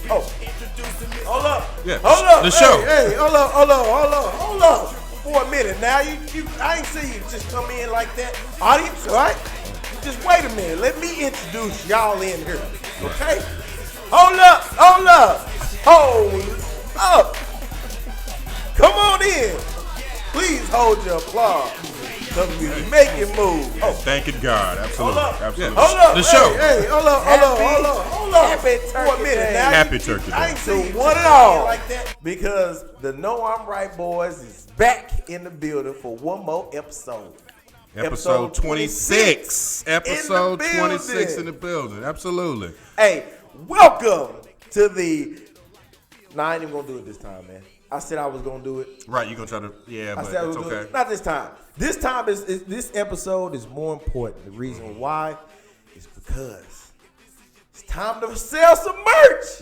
Oh, hold up. Yeah, Hold up. the show. Hey, hold up. For a minute now. I ain't see you just come in like that. Audience, all right? Just wait a minute. Let me introduce y'all in here. Okay? Hold up. Come on in. Please hold your applause. Make it move. Oh, thanking God. Absolutely. Absolutely. Hold up. The show. Hey, hold up. Happy Turkey Day. Happy Turkey Day. I ain't seen one at all like that because the Know I'm Right boys is back in the building for one more episode. Episode 26. Episode 26 in the building. Absolutely. Hey, welcome to the. Nah, I ain't even gonna do it this time, man. I said I was gonna do it. Right, you're gonna try to, but it's okay. Not this time. This time this episode is more important. The reason why is because it's time to sell some merch.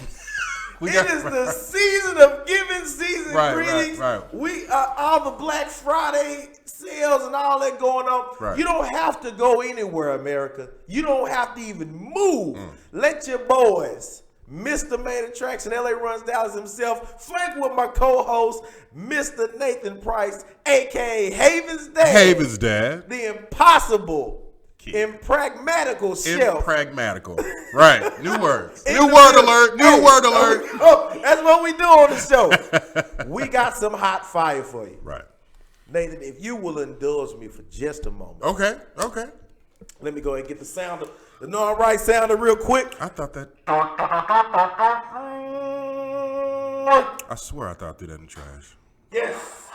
It is the season of giving season greetings. Right. We all the Black Friday sales and all that going on. Right. You don't have to go anywhere, America. You don't have to even move. Let your boys, Mr. Main Attraction, LA Runs Dallas himself, flank with my co-host, Mr. Nathan Price, a.k.a. Haven's Dad. The impossible, impragmatical chef. Impragmatical. Right. New word. New word alert. Oh, that's what we do on the show. We got some hot fire for you. Right. Nathan, if you will indulge me for just a moment. Okay. Let me go ahead and get the sound of the Know I'm Right sounder real quick. I thought that. I swear I thought I threw that in the trash. Yes,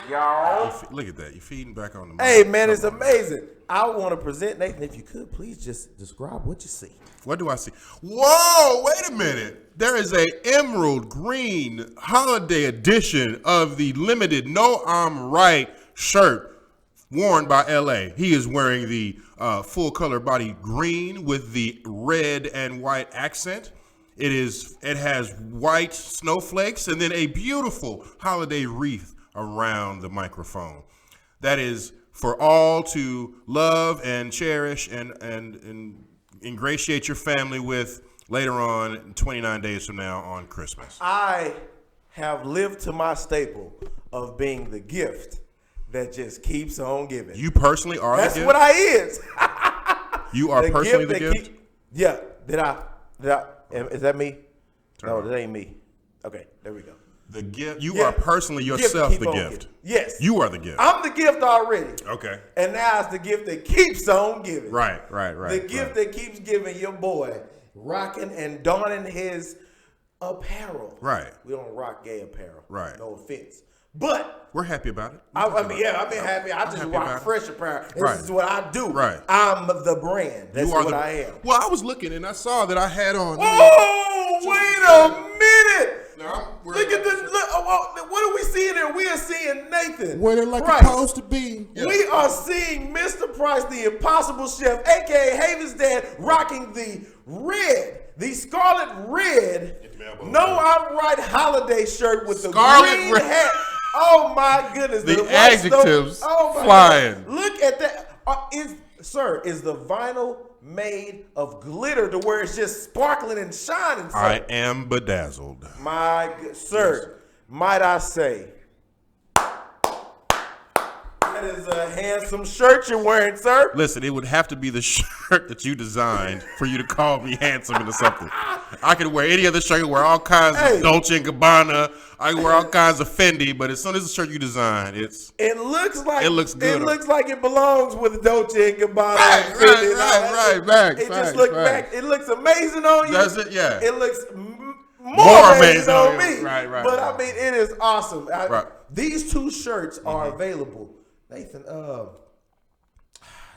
y'all. Look at that. You're feeding back on the mic. Hey, man, it's amazing. I want to present, Nathan, if you could, please just describe what you see. What do I see? Whoa, wait a minute. There is a emerald green holiday edition of the limited Know I'm Right shirt worn by LA. He is wearing the full color body green with the red and white accent. It has white snowflakes and then a beautiful holiday wreath around the microphone. That is for all to love and cherish and ingratiate your family with later on, 29 days from now on Christmas. I have lived to my staple of being the gift that just keeps on giving. You personally are the gift? That's what I is. You are personally the gift? Yeah. Did I? Is that me? No, that ain't me. Okay, there we go. The gift. You are personally yourself the gift. Yes. You are the gift. I'm the gift already. Okay. And now it's the gift that keeps on giving. Right. The gift that keeps giving your boy rocking and donning his apparel. Right. We don't rock gay apparel. Right. No offense. But we're happy about it. I've been happy. I just rock fresh apparel. This is what I do. Right. I'm the brand. That's what I am. Well, I was looking and I saw that I had on. Oh, wait a minute. No, look at this. What are we seeing here? We are seeing Nathan. Where they're like supposed to be. Yeah. We are seeing Mr. Price, the impossible chef, a.k.a. Haven's Dad, rocking the scarlet red, Know I'm Right holiday shirt with the green red hat. Oh my goodness. The adjectives flying. God. Look at that. Is the vinyl made of glitter to where it's just sparkling and shining? Sir? I am bedazzled. My good sir, might I say, that is a handsome shirt you're wearing, sir. Listen, it would have to be the shirt that you designed for you to call me handsome into something. I could wear any other shirt. I could wear all kinds of Dolce & Gabbana. I could wear all kinds of Fendi. But as soon as the shirt you design, it looks good. It looks like it belongs with Dolce & Gabbana. Right. It just looks back. It looks amazing on you. Does it? Yeah. It looks more amazing on me. Right. But I mean, it is awesome. These two shirts are available. Nathan, I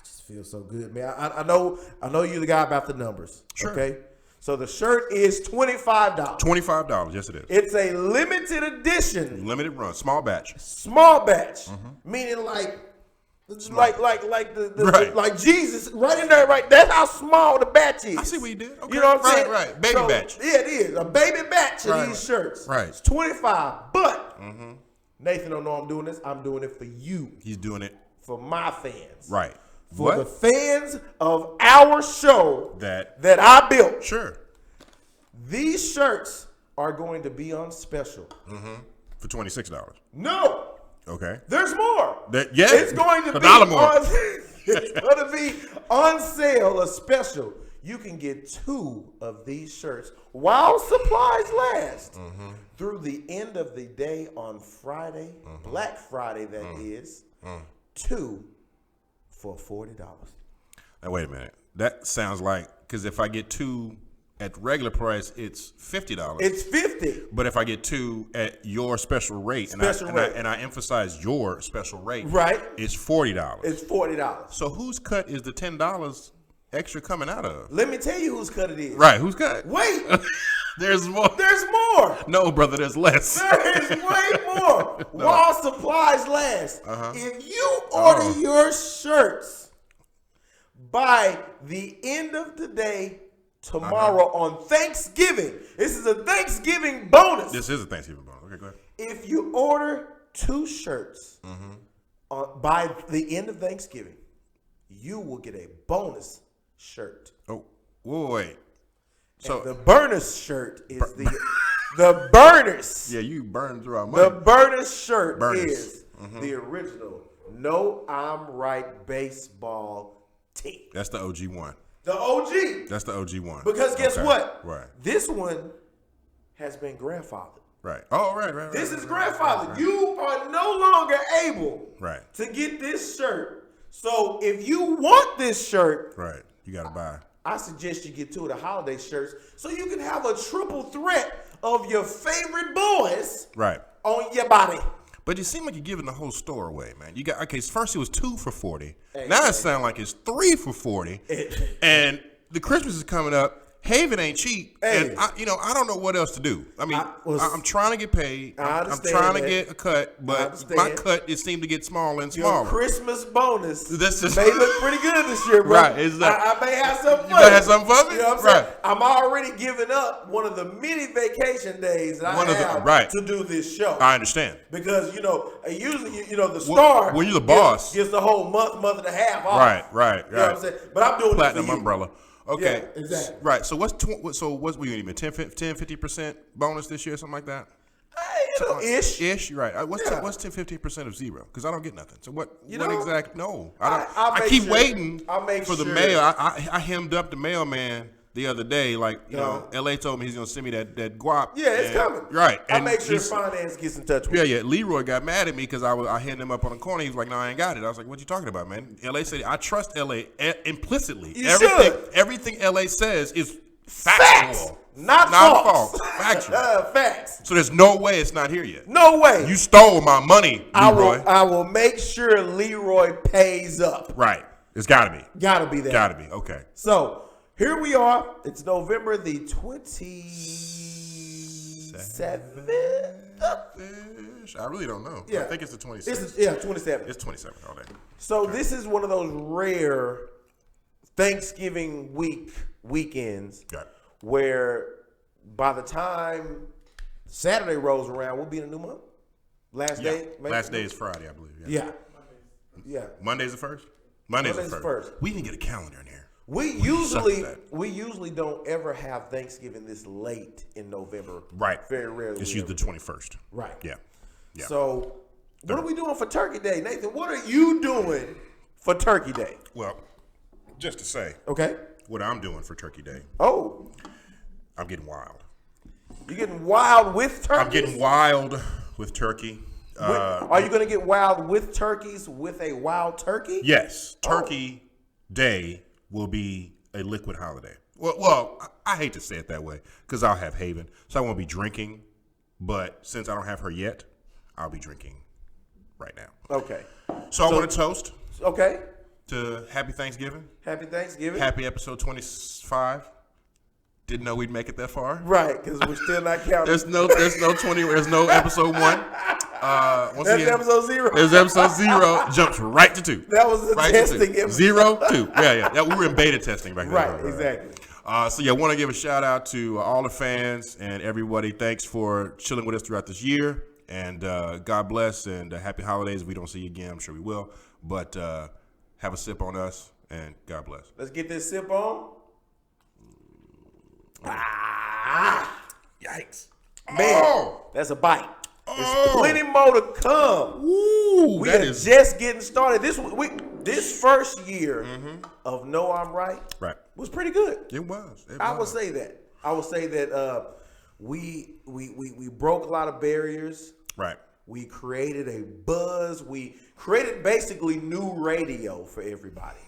just feel so good, man. I know you're the guy about the numbers. Sure. Okay. So the shirt is $25. $25, yes it is. It's a limited edition. Limited run, small batch. Meaning like Jesus, right in there, right. That's how small the batch is. I see what you did. Okay. You know what I'm saying? Right. Baby batch. Yeah, it is a baby batch of these shirts. Right. It's $25, but Nathan don't know I'm doing this. I'm doing it for you. He's doing it for my fans. Right. For the fans of our show that I built. Sure. These shirts are going to be on special. For $26. No. Okay. There's more. It's going to be $1 more. It's going to be on sale, a special. You can get 2 of these shirts while supplies last through the end of the day on Friday, Black Friday that is, 2 for $40. Now, wait a minute. That sounds like, because if I get 2 at regular price, it's $50. It's $50. But if I get 2 at your special rate, and I emphasize your special rate, right, it's $40. It's $40. So whose cut is the $10 extra coming out of? Let me tell you whose cut it is. Right, whose cut? Wait. There's more. There's more. No, brother, there's less. There is way more. No. While supplies last. If you order your shirts by the end of the day tomorrow on Thanksgiving, this is a Thanksgiving bonus. This is a Thanksgiving bonus. Okay, go ahead. If you order 2 shirts by the end of Thanksgiving, you will get a bonus shirt. Oh, wait. So and the bonus shirt is the burners. Yeah, you burn through our money. The burners shirt Burners. is the original No I'm Right baseball tee. That's the OG one. The OG. That's the OG one. Because guess what? Right. This one has been grandfathered. Right. Oh, right. This is grandfathered. You are no longer able to get this shirt. So if you want this shirt, you got to buy. I suggest you get 2 of the holiday shirts so you can have a triple threat of your favorite boys on your body. But you seem like you're giving the whole store away, man. You got first it was 2 for $40. Hey, now it sounds like it's 3 for $40. And the Christmas is coming up. Haven ain't cheap, and I don't know what else to do. I mean, I'm trying to get paid. I'm trying to get a cut, but my cut it seemed to get smaller and smaller. Your Christmas bonus this is, may look pretty good this year, bro. Right? I may have something fun. You may have something fun. You know what I'm saying? I'm already giving up one of the many vacation days that I have to do this show. I understand because usually the star when you're the boss gets the whole month and a half off. Right. You know what I'm saying? But I'm doing platinum it for you. umbrella. Okay. Yeah, exactly. Right. So what's we even 10-50% bonus this year, something like that? Ish. Right. What's 10-15% of zero? Because I don't get nothing. So what exactly? No, I don't. I keep waiting for the mail. I hemmed up the mailman the other day. Like LA told me he's gonna send me that guap. Yeah, it's coming. Right. I make sure finance gets in touch with me. Yeah. Leroy got mad at me because I handed him up on the corner. He was like, "No, I ain't got it." I was like, "What you talking about, man?" LA said, "I trust LA implicitly. Everything LA says is factual, not false. Factual, facts. So there's no way it's not here yet. No way. You stole my money, Leroy. I will make sure Leroy pays up. Right. It's got to be. Got to be that. Got to be. Okay. So here we are. It's November the 27th. I really don't know. Yeah. I think it's the 27th. 27th. It's 27th all day. So this is one of those rare Thanksgiving weekends where by the time Saturday rolls around, we'll be in a new month. Last day is Friday, I believe. Yeah. Monday's the first? Monday's the first. We didn't get a calendar in here. We usually don't ever have Thanksgiving this late in November. Right. Very rarely. It's usually the 21st. Right. Yeah. So what are we doing for Turkey Day? Nathan, what are you doing for Turkey Day? Well, just to say. Okay. What I'm doing for Turkey Day. Oh. I'm getting wild. You're getting wild with turkeys? I'm getting wild with turkey. Are you going to get wild with turkeys with a wild turkey? Yes. Turkey Day will be a liquid holiday. Well, I hate to say it that way because I'll have Haven. So I won't be drinking. But since I don't have her yet, I'll be drinking right now. Okay. So I want to toast. Okay. To Happy Thanksgiving. Happy Thanksgiving. Happy episode 25. Didn't know we'd make it that far. Right, because we're still not counting. There's no episode 1. That's episode 0. There's episode 0. Jumps right to 2. That was the testing episode. 0, 2. Yeah. We were in beta testing back then. Right, exactly. So I want to give a shout out to all the fans and everybody. Thanks for chilling with us throughout this year. And God bless and happy holidays. If we don't see you again, I'm sure we will. But have a sip on us and God bless. Let's get this sip on. Yikes. Man, that's a bite. There's plenty more to come. Ooh, We are just getting started. This first year of No, I'm Right was pretty good. It was. I would say that. We broke a lot of barriers. Right. We created a buzz. We created basically new radio for everybody.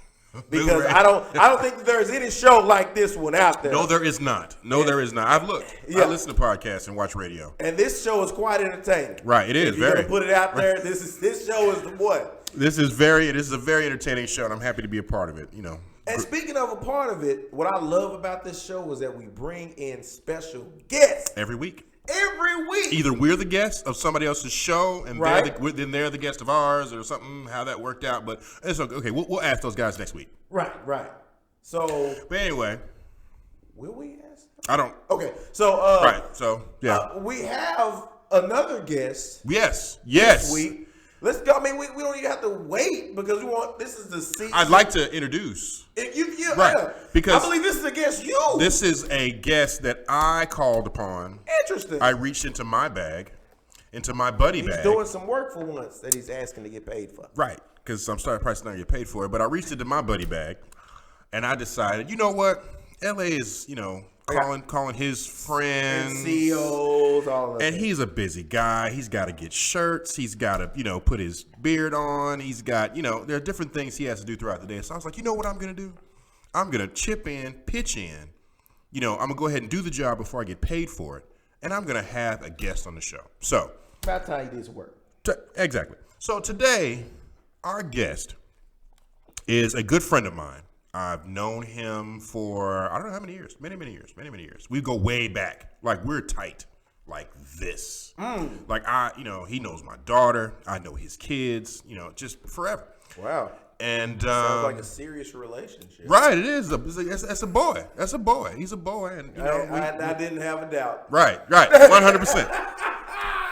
Because I don't think that there's any show like this one out there. No, there is not. There is not. I've looked. Yeah. I listen to podcasts and watch radio. And this show is quite entertaining. Right, it is. If you're gonna put it out there, this show is the one. This is a very entertaining show, and I'm happy to be a part of it. And speaking of a part of it, what I love about this show is that we bring in special guests every week. Every week. Either we're the guest of somebody else's show, and then they're the guest of ours, or something. How that worked out, but it's okay. We'll ask those guys next week. Right. So, but anyway, will we ask? I don't. Okay. So, So yeah, we have another guest. Yes. This week. Let's go. I mean, we don't even have to wait because we want. This is the season. I'd like to introduce. Because I believe this is against you. This is a guest that I called upon. Interesting. I reached into my bag, into my buddy bag. He's doing some work for once that he's asking to get paid for. Right, because I'm starting probably not going to get paid for it. But I reached into my buddy bag, and I decided, you know what? LA is, calling his friends, and CEOs, all of that. And he's a busy guy. He's got to get shirts. He's got to, put his beard on. He's got, there are different things he has to do throughout the day. So I was like, you know what I'm going to do? I'm going to pitch in. I'm going to go ahead and do the job before I get paid for it. And I'm going to have a guest on the show. So that's how he does work. Exactly. So today, our guest is a good friend of mine. I've known him for, I don't know how many years, many years. We go way back. Like, we're tight like this. Like, he knows my daughter. I know his kids, just forever. Wow. And sounds like a serious relationship. Right, it is. That's a boy. That's a boy. He's a boy. And, I didn't have a doubt. Right, 100%.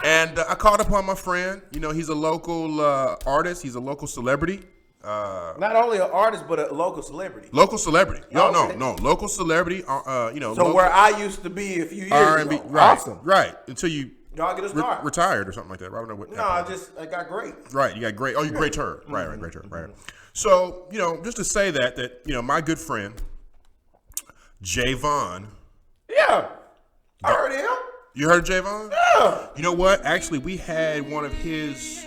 And I called upon my friend. He's a local artist. He's a local celebrity. Not only an artist, but a local celebrity. Local celebrity. No. Local celebrity. So where I used to be a few years R&B, ago. right, Awesome. Right. Until you retired or something like that. I don't know what. No, I got great. Right. You got great. Oh, you greater. Right. Greater. Right. So just to say that my good friend Javon. Yeah, I heard him. You heard Javon? Yeah. You know what? Actually, we had one of his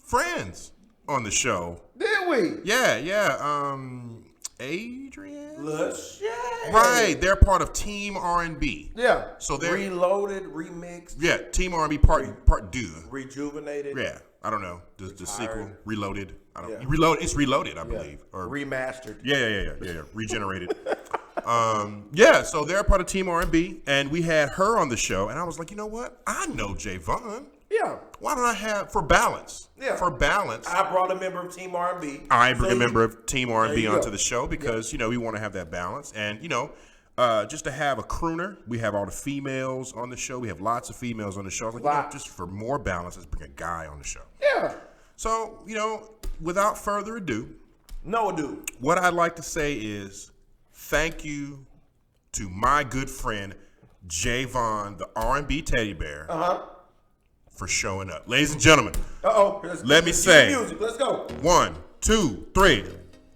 friends on the show. Did we? Yeah. Adrian. Lachey. Right. They're part of Team R&B. Yeah. So they're reloaded, remixed. Yeah. Team R&B part 2. Rejuvenated. Yeah. I don't know. The sequel. Reloaded. I don't know. Yeah. Reloaded. It's Reloaded, I believe. Or remastered. Yeah. Regenerated. So they're part of Team R&B, and we had her on the show, and I was like, you know what? I know Javon. Yeah. Why don't I have, for balance? Yeah. For balance. I brought a member of Team R&B. I bring a member of Team R&B onto the show because, we want to have that balance. And, just to have a crooner, we have all the females on the show. We have lots of females on the show. I was like, just for more balance, let's bring a guy on the show. Yeah. So, without further ado. What I'd like to say is thank you to my good friend, Javon, the R&B teddy bear. For showing up. Ladies and gentlemen, let me say, music. Let's go. 1, 2, 3.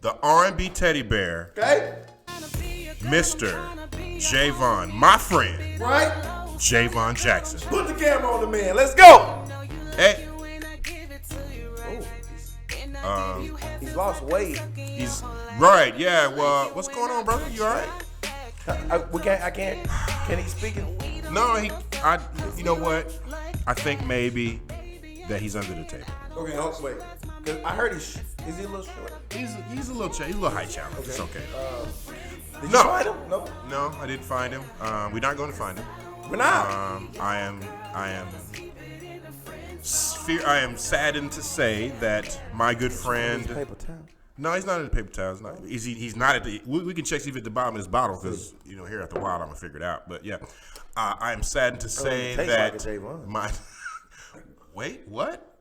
The R&B teddy bear, okay, Mr. Javon, my friend, right? Javon Jackson. Put the camera on the man. Let's go. Hey. He's lost weight. He's right. Yeah. Well, what's going on, brother? You all right? I can't. Can he speak? No, you know what? I think maybe that he's under the table. Okay, wait. I heard is he a little short? He's a little height challenge. Okay. It's okay. Did you find him? No, I didn't find him. We're not going to find him. We're not. I am saddened to say that my good friend. Paper towel. No, he's not in the paper towels. He's not at the. We can check see if at the bottom of his bottle because here after a while I'm gonna figure it out. But yeah, I am saddened to say that my. Wait, what?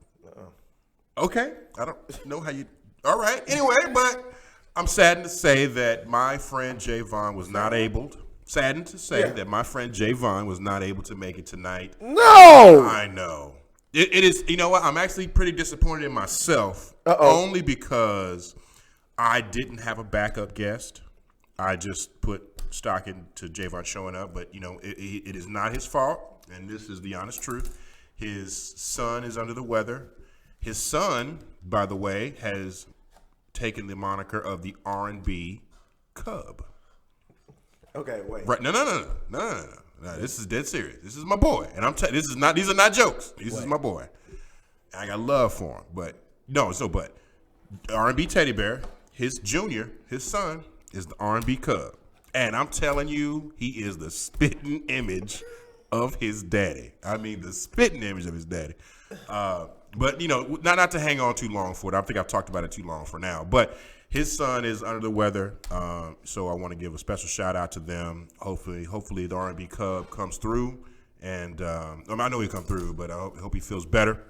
Okay, I don't know how you. All right, anyway, but I'm saddened to say that my friend Javon was not able saddened to say that my friend Javon was not able to make it tonight. No! I know. It is, you know what? I'm actually pretty disappointed in myself. Only because I didn't have a backup guest. I just put stock into Javon showing up, but, it is not his fault, and this is the honest truth. His son is under the weather. His son, by the way, has taken the moniker of the R&B Cub. Okay, wait. Right? No. This is dead serious. This is my boy, and these are not jokes. This is my boy. I got love for him, but R&B Teddy Bear, his son is the R&B Cub, and I'm telling you, he is the spitting image of his daddy. I mean, the spitting image of his daddy. But not to hang on too long for it. I think I've talked about it too long for now. But his son is under the weather, so I want to give a special shout out to them. Hopefully the R&B Cub comes through, and I know he'll come through, but I hope he feels better.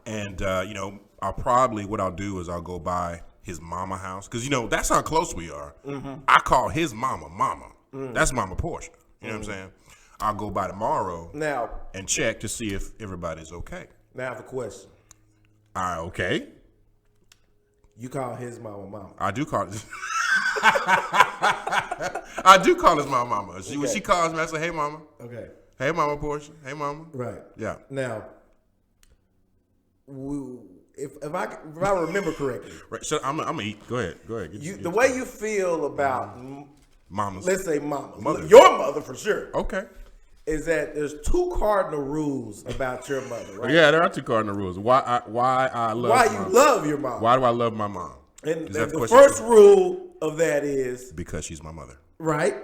And what I'll do is I'll go by his mama house, because that's how close we are. Mm-hmm. I call his mama. Mm-hmm. That's Mama Portia. You know what I'm saying? I'll go by tomorrow now and check to see if everybody's okay. Now I have a question. Okay. You call his mama. I do call I do call his mama. When she calls me, I say, "Hey, mama." Okay. Hey, Mama Portia. Hey, mama. Right. Yeah. Now, if I remember correctly, right. So I'm gonna eat. Go ahead. The way you feel about mamas. Let's say mama. Your mother for sure. Okay. Is that there's 2 cardinal rules about your mother, right? Yeah, there are 2 cardinal rules. Why you love your mom? Why do I love my mom? And the first rule of that is because she's my mother, right?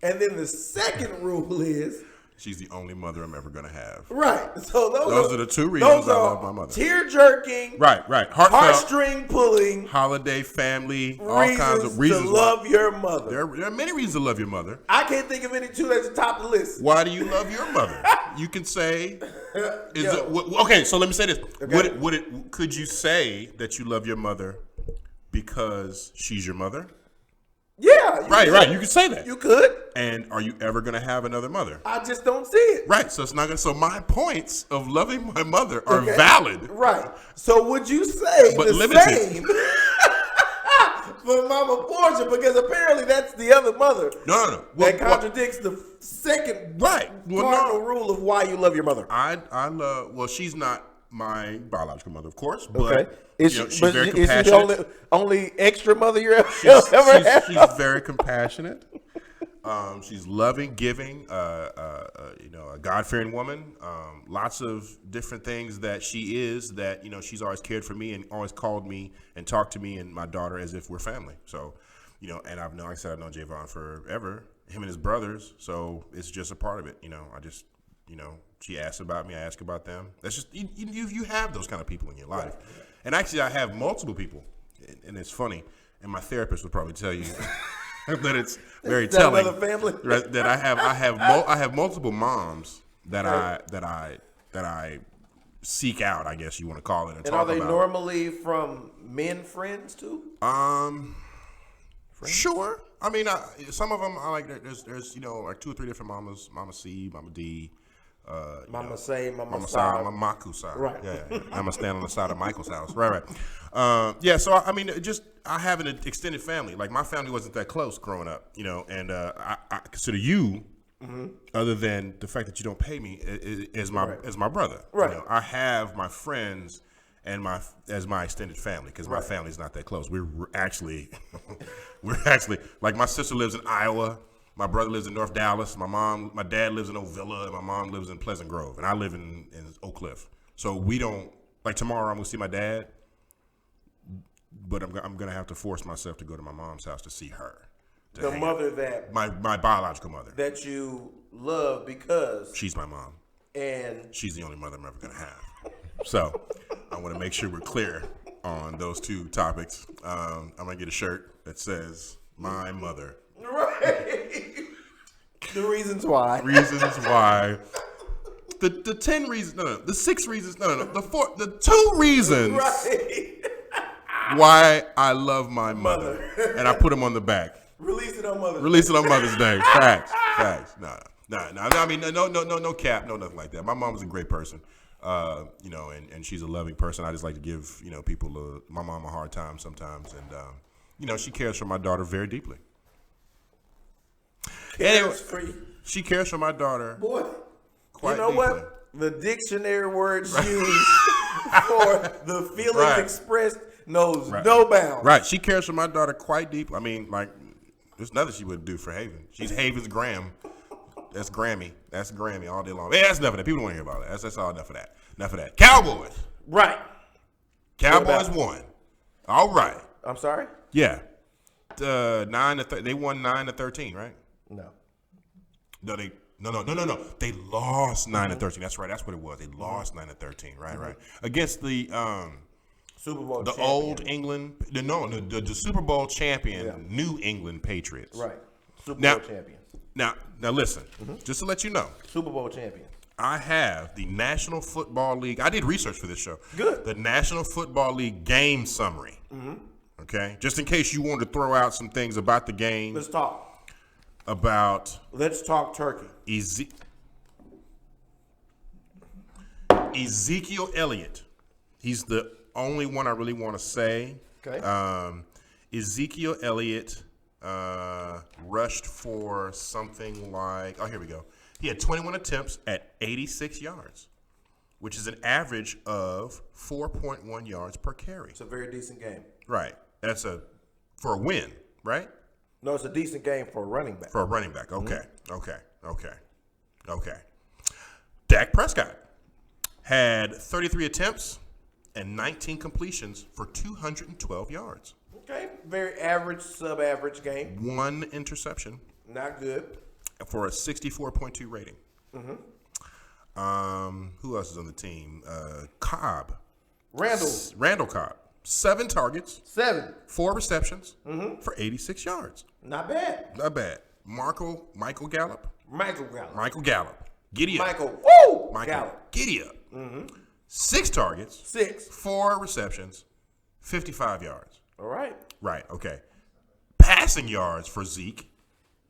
And then the second rule is she's the only mother I'm ever gonna have. Right. So those are the 2 reasons I love my mother. Tear jerking. Right. Heartstring pulling. Holiday family. All kinds of reasons to love your mother. There are many reasons to love your mother. I can't think of any 2 that's at the top of the list. Why do you love your mother? You can say, okay. So let me say this. Okay. Could you say that you love your mother because she's your mother? Yeah. Right. You could say that. You could. And are you ever going to have another mother? I just don't see it. Right. So it's not going to. So my points of loving my mother are valid. Right. So would you say same for Mama Portia? Because apparently that's the other mother. No. That contradicts the second cardinal rule of why you love your mother. I love. Well, she's not my biological mother, of course. But she's very compassionate. Is she the only extra mother you ever had? She's very compassionate. She's loving, giving, a God-fearing woman. Lots of different things that she is that, she's always cared for me and always called me and talked to me and my daughter as if we're family. So, and I've known Javon forever, him and his brothers. So it's just a part of it. She asks about me, I ask about them. That's just, you have those kind of people in your life. Right. And actually I have multiple people, and it's funny, and my therapist would probably tell you that it's very telling family? that I have multiple moms that I seek out, I guess you want to call it, and talk about. And are they normally from men friends too? Friends? Sure. I mean, some of them I like. There's like 2 or 3 different mamas. Mama C, Mama D. Mama Say, Mama Sa, Mama Maku. Right. Yeah. I'm gonna stand on the side of Michael's house. Right. So I mean, I have an extended family. Like my family wasn't that close growing up, and I consider you, other than the fact that you don't pay me, as my brother. Right. I have my friends and as my extended family because my family's not that close. We're actually like my sister lives in Iowa. My brother lives in North Dallas. My dad lives in Oak Villa, and my mom lives in Pleasant Grove, and I live in Oak Cliff. So we don't tomorrow. I'm gonna see my dad, but I'm gonna have to force myself to go to my mom's house to see her. The mother that my biological mother that you love because she's my mom, and she's the only mother I'm ever gonna have. So I want to make sure we're clear on those 2 topics. I'm gonna get a shirt that says "My Mother." Right. The reasons why. The 10 reasons. No. The 6 reasons. No. The 2 reasons. Right. Why I love my mother, and I put them on the back. Release it on Mother's Day. Release it on Mother's Day. Facts. No. I mean, no cap, no nothing like that. My mom was a great person, and she's a loving person. I just like to give, my mom a hard time sometimes, and she cares for my daughter very deeply. Anyway, she cares for my daughter. Boy, quite you know deeply. what? The dictionary words used for the feelings expressed knows no bounds. Right. She cares for my daughter quite deeply. I mean, like, there's nothing she would do for Haven. She's Haven's Graham. That's Grammy. That's Grammy all day long. Hey, that's enough of that. People don't want to hear about that. That's all enough of that. Enough of that. Cowboys. Right. Cowboys won. All right. I'm sorry? Yeah. They won 9-13, right? No. No. They lost 9-13. That's right. That's what it was. They lost 9-13. Right. Against the Super Bowl the champion. old England, the Super Bowl champion, New England Patriots. Right. Super Now- Bowl champions. Now listen, just to let you know, Super Bowl champions. I have the National Football League. I did research for this show. Good. The National Football League game summary. Okay, just in case you wanted to throw out some things about the game. Let's talk. Let's talk turkey. Ezekiel Elliott. He's the only one I really want to say. Okay. Ezekiel Elliott rushed for something like, here we go. He had 21 attempts at 86 yards, which is an average of 4.1 yards per carry. It's a very decent game. Right. That's for a win, right? No, it's a decent game for a running back. For a running back. Okay. Okay. Dak Prescott had 33 attempts and 19 completions for 212 yards. Okay. Very average, sub-average game. 1 interception. Not good. For a 64.2 rating. Who else is on the team? Cobb. Randall Cobb. 7 targets. 7. 4 receptions for 86 yards. Not bad. Michael Gallup. Michael Gallup. Giddy up. Gallup. Giddy up. 6 targets. 6. 4 receptions. 55 yards. All right. Right, okay. Passing yards for Zeke.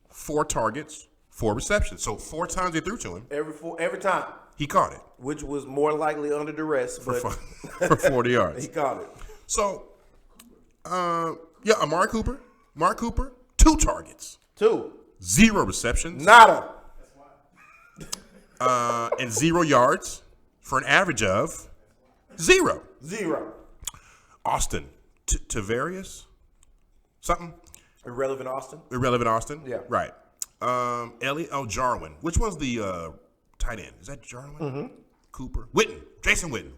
4 targets. 4 receptions. So 4 times they threw to him. Every time. He caught it. Which was more likely under duress, but For 40 yards. he caught it. So, Amari Cooper. Mark Cooper, 2 targets. 2. 0 receptions. Nada. And 0 yards for an average of 0. 0. Austin. Tavarius? Something? Irrelevant Austin? Yeah. Right. Jarwin. Which one's the tight end? Is that Jarwin? Cooper. Jason Witten.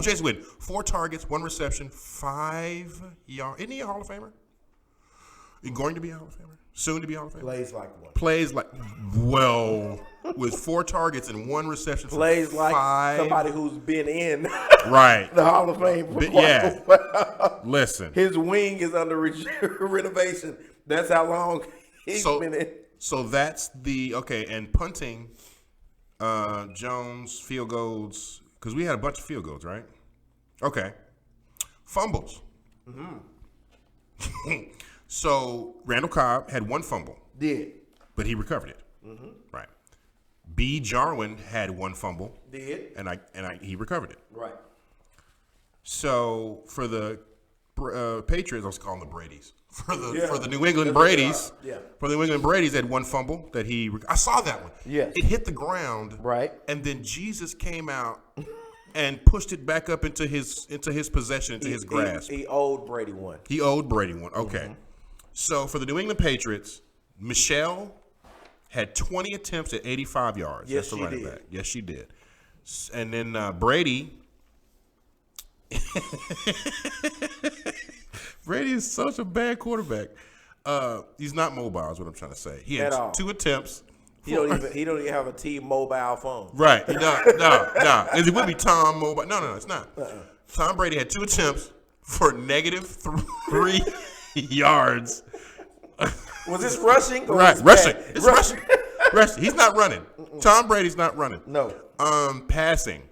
Jason Witten. 4 targets, 1 reception, 5 yards. Isn't he a Hall of Famer? He going to be a Hall of Famer? Soon to be a Hall of Famer? Plays like one. With 4 targets and 1 reception. Plays like somebody who's been in right. the Hall of Fame for quite a while. Listen. His wing is under renovation. That's how long he's been in. So that's and punting, Jones, field goals, because we had a bunch of field goals, right? Okay. Fumbles. So Randall Cobb had 1 fumble. Did. But he recovered it. Right. B. Jarwin had 1 fumble. Did. And he recovered it. Right. So for the Patriots, I was calling the Brady's. For the New England Brady's, for the New England Brady's, had 1 fumble that I saw that one. Yes. It hit the ground. Right. And then Jesus came out and pushed it back up into his possession, into his grasp. He owed Brady one. Okay. So for the New England Patriots, Michelle had 20 attempts at 85 yards. Yes, That's the she running did. back. Yes, she did. And then Brady. Brady is such a bad quarterback. He's not mobile, is what I'm trying to say. He had 2 attempts. He don't even have a T-Mobile phone. Right. No. Is it would be Tom Mobile? No, it's not. Tom Brady had 2 attempts for negative 3 yards. Was this rushing? Or Right, rushing. Bad? It's rushing. Rushing. He's not running. Tom Brady's not running. No. Passing.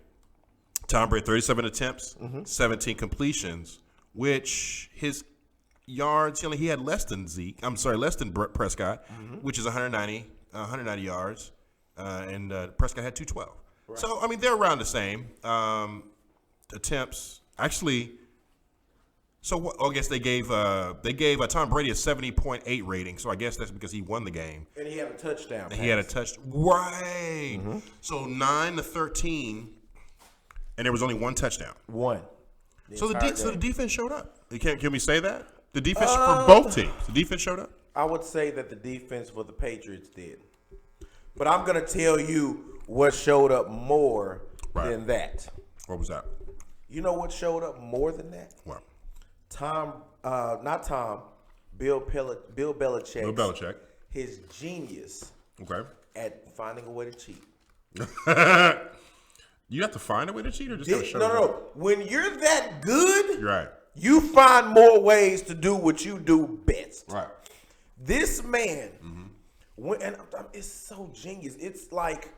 Tom Brady, 37 attempts, 17 completions, which his yards. He had less than less than Prescott, which is 190 yards, and Prescott had 212. Right. So I mean they're around the same attempts. Actually, so I guess they gave Tom Brady a 70.8 rating. So I guess that's because he won the game. And he had a touchdown. He had a touchdown. Right. Mm-hmm. So 9-13, and there was only one touchdown. One. So the defense showed up. Can we say that? The defense for both teams. The defense showed up? I would say that the defense for the Patriots did. But I'm going to tell you what showed up more than that. What was that? You know what showed up more than that? What? Bill Belichick. Bill Belichick. His genius at finding a way to cheat. You have to find a way to cheat or just show No. When you're that good, right, you find more ways to do what you do best. Right. This man, it's so genius. It's like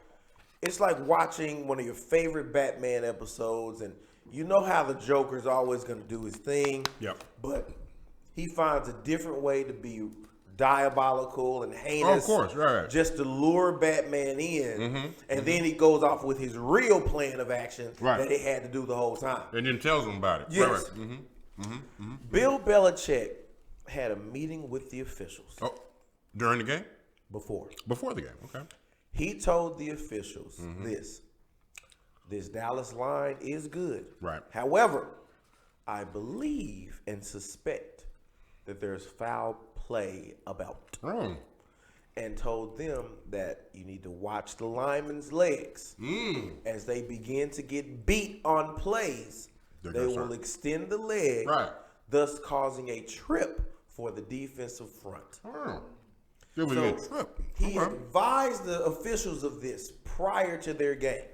watching one of your favorite Batman episodes, and you know how the Joker's always going to do his thing. Yep. But he finds a different way to be diabolical and heinous. Oh, of course, right. Just to lure Batman in, and then he goes off with his real plan of action that he had to do the whole time. And then tells him about it. Yes. Right. Bill Belichick had a meeting with the officials. Oh, during the game? Before the game, okay. He told the officials this Dallas line is good. Right. However, I believe and suspect that there's foul play about. And told them that you need to watch the linemen's legs. As they begin to get beat on plays, they will extend the leg, thus causing a trip for the defensive front. He advised the officials of this prior to their game.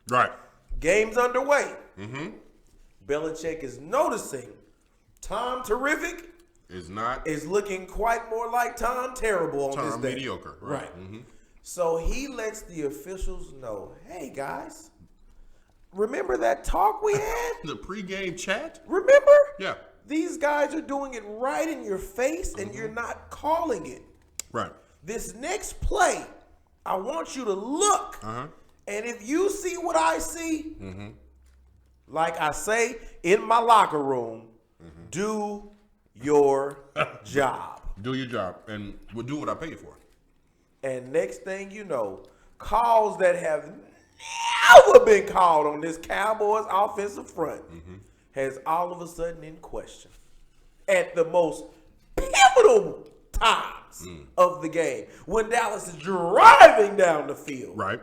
Right. Game's underway. Belichick is noticing Tom Terrific is looking quite more like Tom Terrible on this day. Tom Mediocre. Right. So he lets the officials know, hey guys, remember that talk we had? The pregame chat? Remember? Yeah. These guys are doing it right in your face and you're not calling it. Right. This next play, I want you to look. And if you see what I see, like I say in my locker room, do your job. Do your job, and we'll do what I pay you for. And next thing you know, calls that have never been called on this Cowboys offensive front has all of a sudden in question at the most pivotal times of the game when Dallas is driving down the field. Right.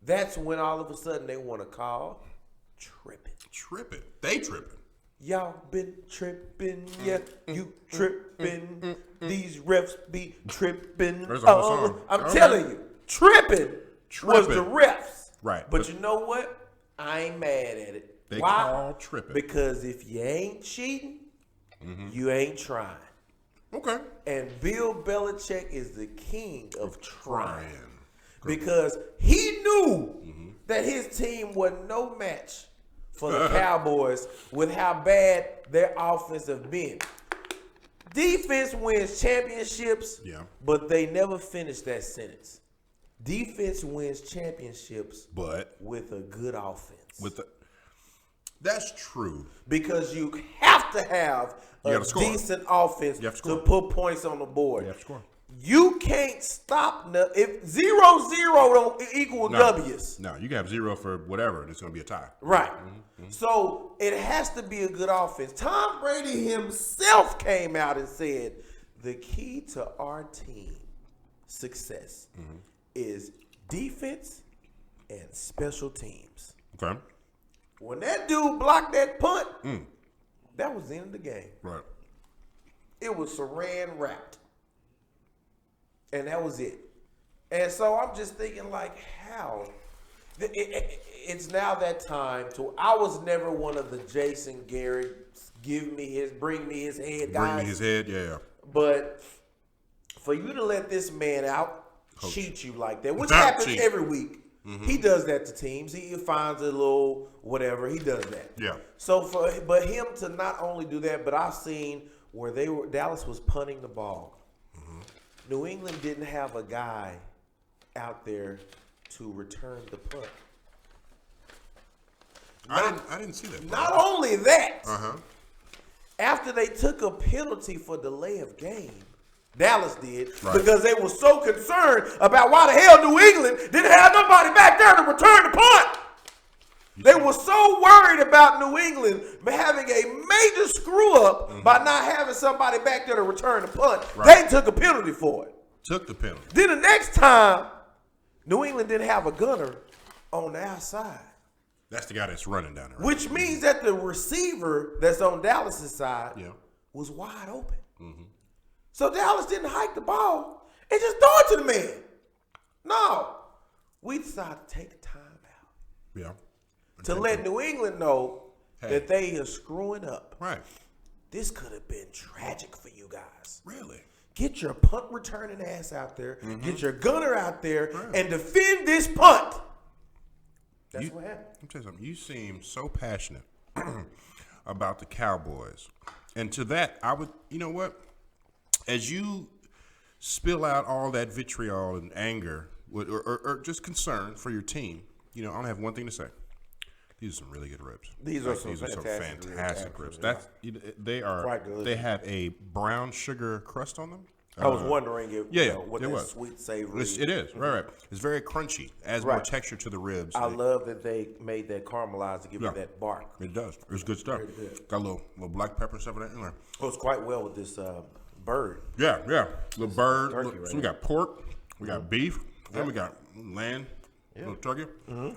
That's when all of a sudden they want to call tripping. Tripping. They tripping. Y'all been tripping, yeah, you tripping. These refs be tripping. There's a whole song. I'm telling you, tripping was the refs. Right. But you know what? I ain't mad at it. They Why? call tripping. Because if you ain't cheating, you ain't trying. Okay. And Bill Belichick is the king of trying. Because he knew that his team was no match for the Cowboys with how bad their offense have been. Defense wins championships, but they never finish that sentence. Defense wins championships, but with a good offense. That's true. Because you have to have a decent offense to put points on the board. You have to score. You can't stop if 0-0 don't equal W's. No, you can have 0 for whatever, and it's going to be a tie. Right. So it has to be a good offense. Tom Brady himself came out and said the key to our team success is defense and special teams. Okay. When that dude blocked that punt, that was the end of the game. Right. It was saran wrapped. And that was it. And so I'm just thinking, like, how? It's now that time to. I was never one of the Jason Garrett, bring me his head guys. Bring me his head, yeah. But for you to let this man out cheat you like that, which happens every week. He does that to teams. He finds a little whatever. He does that. Yeah. So but him to not only do that, but I've seen where Dallas was punting the ball. New England didn't have a guy out there to return the punt. I didn't see that. Not only that, after they took a penalty for delay of game, Dallas did, because they were so concerned about why the hell New England didn't have nobody back there to return the punt. They were so worried about New England having a major screw up by not having somebody back there to return the punt. They took a penalty for it. Took the penalty. Then the next time, New England didn't have a gunner on the outside. That's the guy that's running down there. Right? Which means that the receiver that's on Dallas' side was wide open. So Dallas didn't hike the ball and just throw it to the man. No. We decided to take time out. Yeah. To let New England know that they are screwing up. Right. This could have been tragic for you guys. Really? Get your punt returning ass out there. Get your gunner out there and defend this punt. That's what happened. Let me tell you something. You seem so passionate about the Cowboys. And to that, I would, you know what? As you spill out all that vitriol and anger or just concern for your team, you know, I only have one thing to say. These are some really good ribs. These are some fantastic ribs. They have a brown sugar crust on them. I was wondering if what that was. Sweet savory. It is right. It's very crunchy. Adds more texture to the ribs. I love that they made that caramelized to give it that bark. It does. It's good stuff. Got a little black pepper and stuff in there. Goes quite well with this bird. Yeah. Little bird. So we got pork. We got beef. Then we got lamb. Little turkey.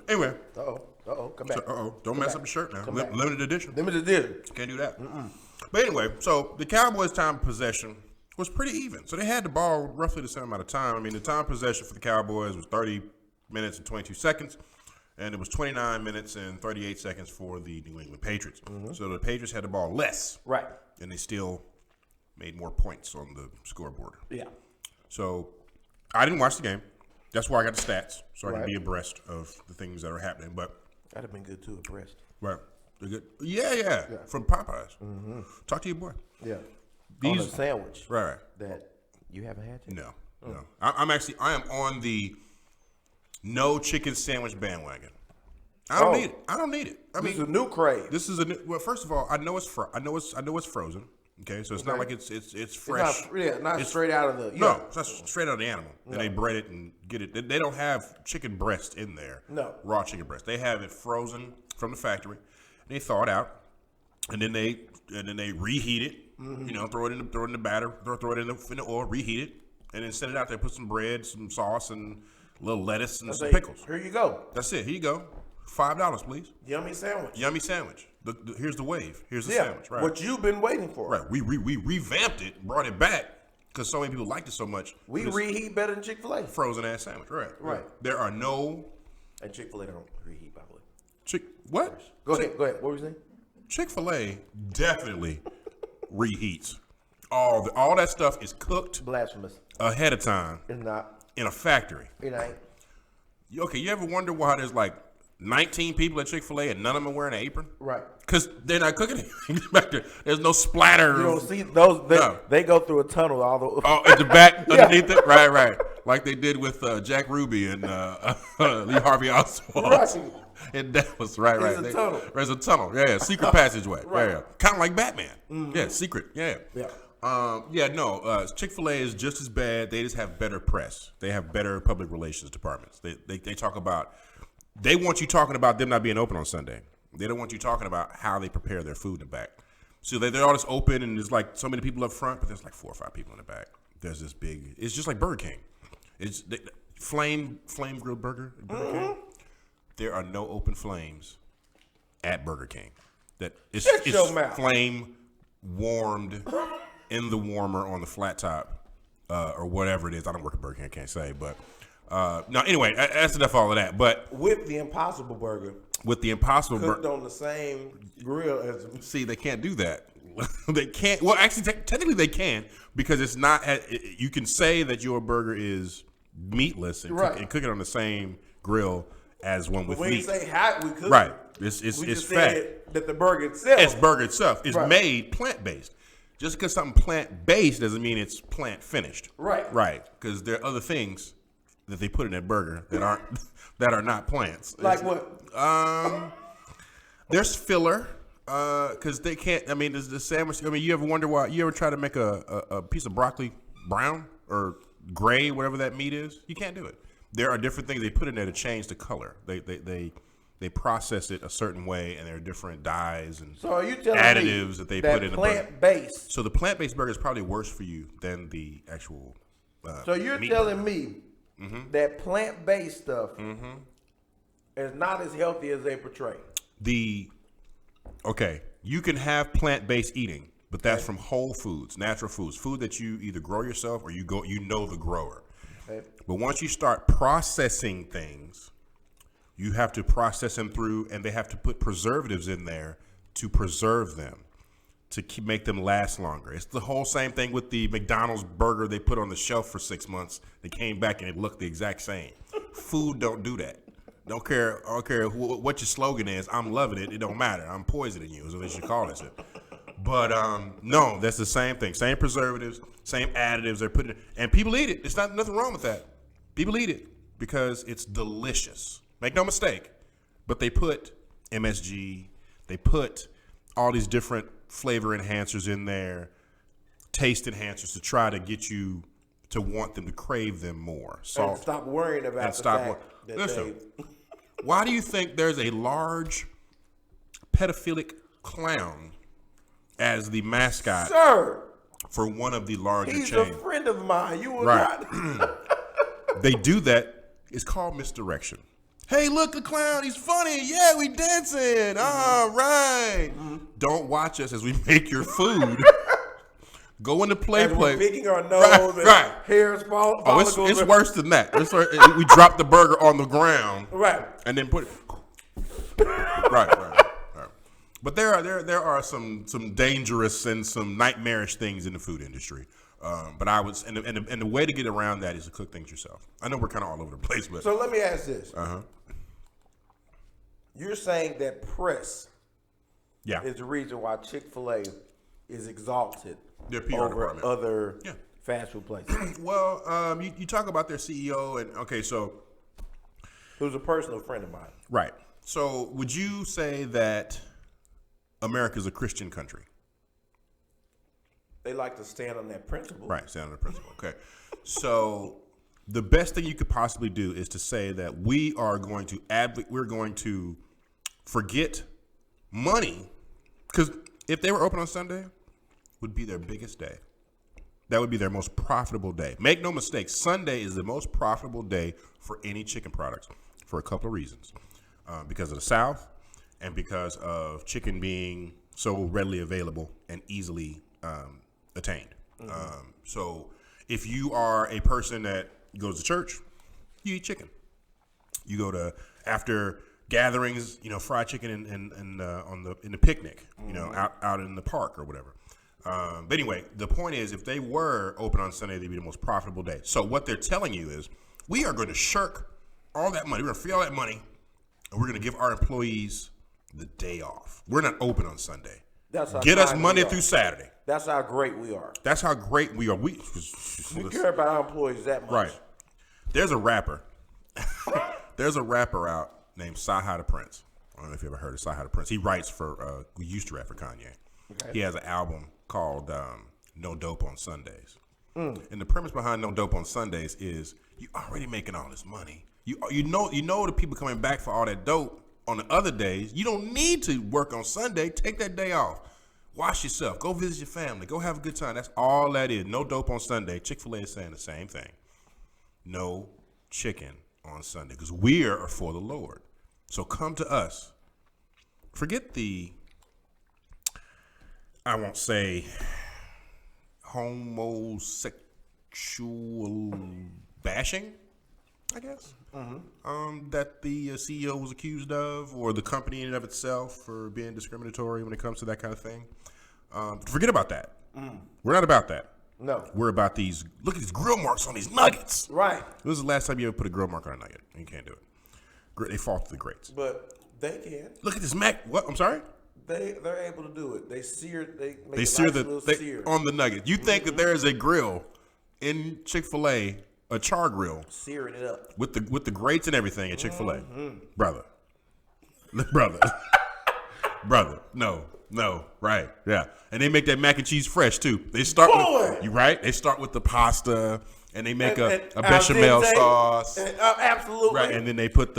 Anyway. Come back. Don't mess up the shirt now. Limited edition. Limited edition. Can't do that. But anyway, so the Cowboys' time of possession was pretty even. So they had the ball roughly the same amount of time. I mean, the time of possession for the Cowboys was 30 minutes and 22 seconds. And it was 29 minutes and 38 seconds for the New England Patriots. So the Patriots had the ball less. Right. And they still made more points on the scoreboard. Yeah. So I didn't watch the game. That's why I got the stats, so I can be abreast of the things that are happening. But that'd have been good too, abreast. Right. They're good. Yeah. From Popeyes. Talk to your boy. Yeah. On a sandwich. Right. That you haven't had yet? No. I am on the no chicken sandwich bandwagon. I don't need it. I mean, this is a new craze. This is a new. Well, first of all, I know it's frozen. Okay, so it's not like it's fresh. It's not straight out of the. No, it's not straight out of the animal. And they bread it and get it. They don't have chicken breast in there. No. Raw chicken breast. They have it frozen from the factory. They thaw it out, and then they reheat it. You know, throw it in the batter, throw it in the oil, reheat it, and then send it out there. Put some bread, some sauce, and a little lettuce and some pickles. Here you go. That's it. Here you go. $5, please. Yummy sandwich. Here's the wave. Here's the sandwich. Right. What you've been waiting for. Right. We revamped it, brought it back because so many people liked it so much. We reheat better than Chick-fil-A. Frozen ass sandwich. Right. There are no. And Chick-fil-A don't reheat, by the way. What? Go ahead. What were you saying? Chick-fil-A definitely reheats. All that stuff is cooked. Blasphemous. Ahead of time. It's not. In a factory. It ain't. Okay, you ever wonder why there's like 19 people at Chick-fil-A and none of them are wearing an apron? Right. Because they're not cooking anything back there. There's no splatter. You don't see those. They go through a tunnel all the at the back underneath it? Right. Like they did with Jack Ruby and Lee Harvey Oswald. Right. And that was right. There's a tunnel. There's a tunnel. Yeah. Secret passageway. Right. Yeah. Kind of like Batman. Yeah. Secret. Yeah. Yeah. Chick-fil-A is just as bad. They just have better press. They have better public relations departments. They talk about. They want you talking about them not being open on Sunday. They don't want you talking about how they prepare their food in the back. So they're all just open, and there's like so many people up front, but there's like 4 or 5 people in the back. There's this big. It's just like Burger King. It's flame grilled burger. Burger King. There are no open flames at Burger King. It's flame warmed in the warmer on the flat top or whatever it is. I don't work at Burger King. I can't say, but. No, anyway, that's enough of all of that. But with the Impossible Burger, cooked on the same grill as. See, they can't do that. They can't. Well, actually, technically they can because it's not. You can say that your burger is meatless and cook it on the same grill as one with meat. We say how we cook. Right. It's fat. That the burger itself. It's burger itself. It's made plant based. Just because something plant-based doesn't mean it's plant-finished. Right. Right. Because there are other things that they put in that burger that aren't that are not plants. Like what? There's filler. Because they can't. I mean, the sandwich. I mean, you ever wonder why? You ever try to make a piece of broccoli brown or gray, whatever that meat is? You can't do it. There are different things they put in there to change the color. They process it a certain way, and there are different dyes and so are you telling additives me that they that put in the burger. Plant-based. So the plant-based burger is probably worse for you than the actual. So you're meat telling burger. me that plant-based stuff is not as healthy as they portray. Okay, you can have plant-based eating, but that's from whole foods, natural foods, food that you either grow yourself or you know the grower. Okay. But once you start processing things, you have to process them through, and they have to put preservatives in there to preserve them, to make them last longer. It's the whole same thing with the McDonald's burger they put on the shelf for 6 months. They came back and it looked the exact same. Food don't do that. Don't care what your slogan is. I'm loving it. It don't matter. I'm poisoning you, is what they should call it. But no, that's the same thing. Same preservatives, same additives they're putting in. And people eat it. There's nothing wrong with that. People eat it because it's delicious. Make no mistake. But they put MSG. They put all these different flavor enhancers in there, taste enhancers to try to get you to want them to crave them more. Salt. And stop worrying about the fact that Listen, why do you think there's a large pedophilic clown as the mascot for one of the larger chains? He's a friend of mine. You will right. not. They do that. It's called misdirection. Hey, look, the clown. He's funny. Yeah, we dancing. All right. Don't watch us as we make your food. Go into play. We're picking our nose and hairs fall. Oh, it's worse than that. We drop the burger on the ground. Right. And then put it. Right. But there are some dangerous and some nightmarish things in the food industry. But I would, and the way to get around that is to cook things yourself. I know we're kind of all over the place, but so let me ask this. You're saying that press is the reason why Chick-fil-A is exalted over other fast food places. Well, you talk about their CEO, and okay, so who's a personal friend of mine. Right. So would you say that America's a Christian country? They like to stand on that principle. Right, stand on the principle. Okay. So the best thing you could possibly do is to say that we are going to forget money, because if they were open on Sunday, would be their biggest day. That would be their most profitable day. Make no mistake, Sunday is the most profitable day for any chicken products for a couple of reasons. Because of the South and because of chicken being so readily available and easily attained. So if you are a person that goes to church, you eat chicken. You go to, after gatherings, fried chicken in the picnic, out in the park or whatever. But anyway, the point is, if they were open on Sunday, they'd be the most profitable day. So what they're telling you is, we are going to shirk all that money. We're going to free all that money, and we're going to give our employees the day off. We're not open on Sunday. Get us Monday through Saturday. That's how great we are. That's how great we are. We care about our employees that much. Right. There's a rapper. There's a rapper out named Sci-Hi the Prince. I don't know if you ever heard of Sci-Hi the Prince. He writes for, we used to rap for Kanye. Okay. He has an album called No Dope on Sundays. And the premise behind No Dope on Sundays is, you already making all this money. You know the people coming back for all that dope on the other days. You don't need to work on Sunday. Take that day off. Wash yourself. Go visit your family. Go have a good time. That's all that is. No dope on Sunday. Chick-fil-A is saying the same thing. No chicken on Sunday, because we are for the Lord. So come to us. Forget the, I won't say homosexual bashing, I guess, that the CEO was accused of, or the company in and of itself for being discriminatory when it comes to that kind of thing. Forget about that. We're not about that. No. We're about these, look at these grill marks on these nuggets. Right. When was the last time you ever put a grill mark on a nugget? You can't do it. They fall to the greats. But they can. Look at this Mac. What? I'm sorry? They're able to do it. They sear sear on the nugget. You think that there is a grill in Chick-fil-A, a char grill, searing it up with the grates and everything at Chick-fil-A, brother, no, right, yeah, and they make that mac and cheese fresh too. They start with, you right. They start with the pasta. And they make a bechamel sauce. Absolutely. Right, and then they put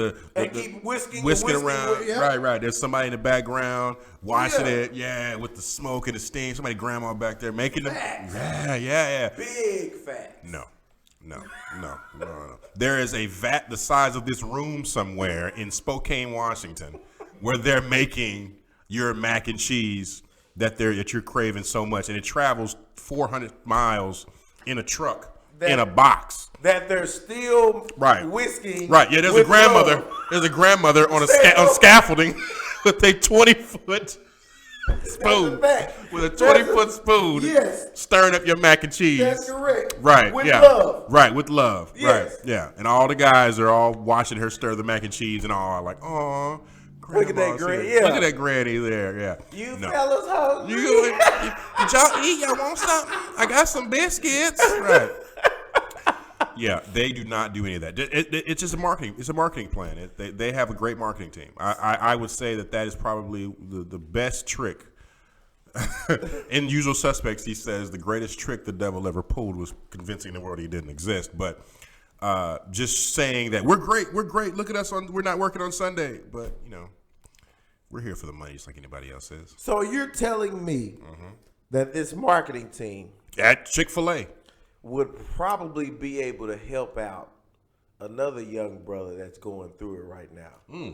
keep whisking around. Yeah. Right. There's somebody in the background watching it. Yeah, with the smoke and the steam. Somebody grandma back there making them. Yeah. Big facts. No. There is a vat the size of this room somewhere in Spokane, Washington, where they're making your mac and cheese that you're craving so much, and it travels 400 miles in a truck. In a box that they're still whisking. Right. Yeah. There's a grandmother. Love. There's a grandmother on on scaffolding with a 20-foot spoon. With a 20-foot spoon. Yes. Stirring up your mac and cheese. That's correct. Right. With love. Right. With love. Yes. Right. Yeah. And all the guys are all watching her stir the mac and cheese and all like, oh. Look at that granny. Yeah. Look at that granny there. Yeah. You fellas hungry? Did y'all eat? Y'all want something? I got some biscuits. Right. Yeah, they do not do any of that. It's just a marketing. It's a marketing plan. They have a great marketing team. I would say that is probably the best trick. In Usual Suspects, he says the greatest trick the devil ever pulled was convincing the world he didn't exist. But just saying that we're great. Look at us we're not working on Sunday, but we're here for the money, just like anybody else is. So you're telling me that this marketing team at Chick-fil-A would probably be able to help out another young brother that's going through it right now.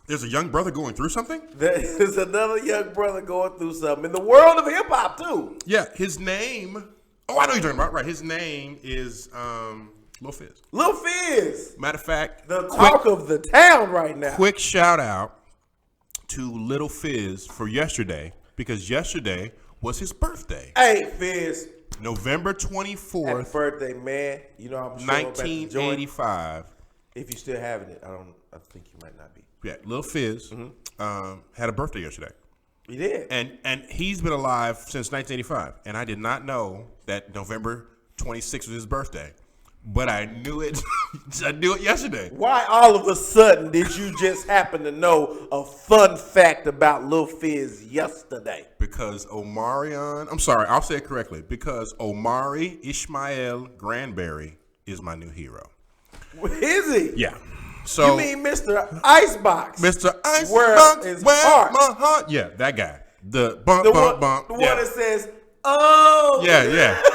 There's a young brother going through something? There's another young brother going through something in the world of hip-hop, too. Yeah, his name... Oh, I know you're talking about. Right, his name is Lil Fizz. Lil Fizz. Matter of fact... The talk of the town right now. Quick shout-out to Lil Fizz for yesterday, because yesterday was his birthday. Hey, Fizz. November 24th. Happy birthday, man. You know I'm sure 1985. If you're still having it, I think you might not be. Yeah, Lil Fizz had a birthday yesterday. He did. And he's been alive since 1985. And I did not know that November 26th was his birthday. But I knew it. I knew it yesterday. Why all of a sudden did you just happen to know a fun fact about Lil Fizz yesterday? Because I'm sorry, I'll say it correctly. Because Omari Ishmael Granberry is my new hero. Is he? Yeah. So you mean Mr. Icebox? Mr. Icebox, where my heart? Yeah, that guy. The bump. The one that says, oh. Yeah.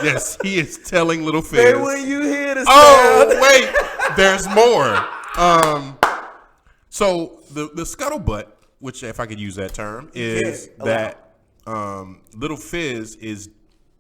Yes, he is telling Lil Fizz. Hey, when you hear the sound. Oh, wait. There's more. So the scuttlebutt, which if I could use that term, is that Lil Fizz is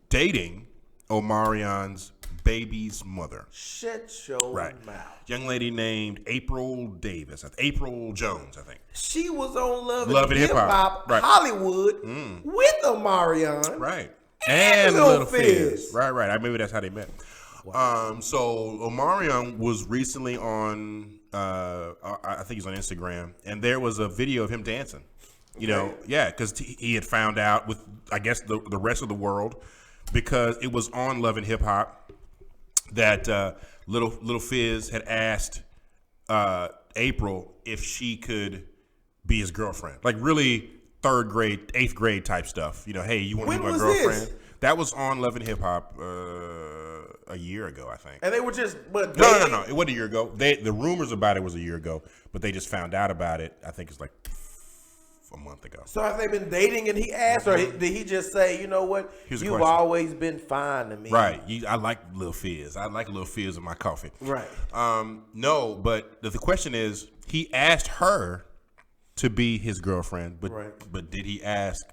dating Omarion's baby's mother. Shut your mouth. Young lady named April Davis. April Jones, I think. She was on Love and Hip Hop Hollywood with Omarion. Right. And Lil Fizz. Right. Maybe that's how they met. Wow. So Omarion was recently on, I think he's on Instagram, and there was a video of him dancing. Because he had found out with, I guess, the rest of the world, because it was on Love and Hip Hop that Lil Fizz had asked April if she could be his girlfriend. Like really 3rd grade, 8th grade type stuff. Hey, you want to be my girlfriend? This? That was on Love and Hip Hop a year ago, I think. And they were just No. It wasn't a year ago. The rumors about it was a year ago, but they just found out about it. I think it's like a month ago. So have they been dating and he asked, or did he just say, you know what, you've always been fine to me? Right. I like Lil Fizz. I like Lil Fizz in my coffee. Right. No, but the question is, he asked her to be his girlfriend, but did he ask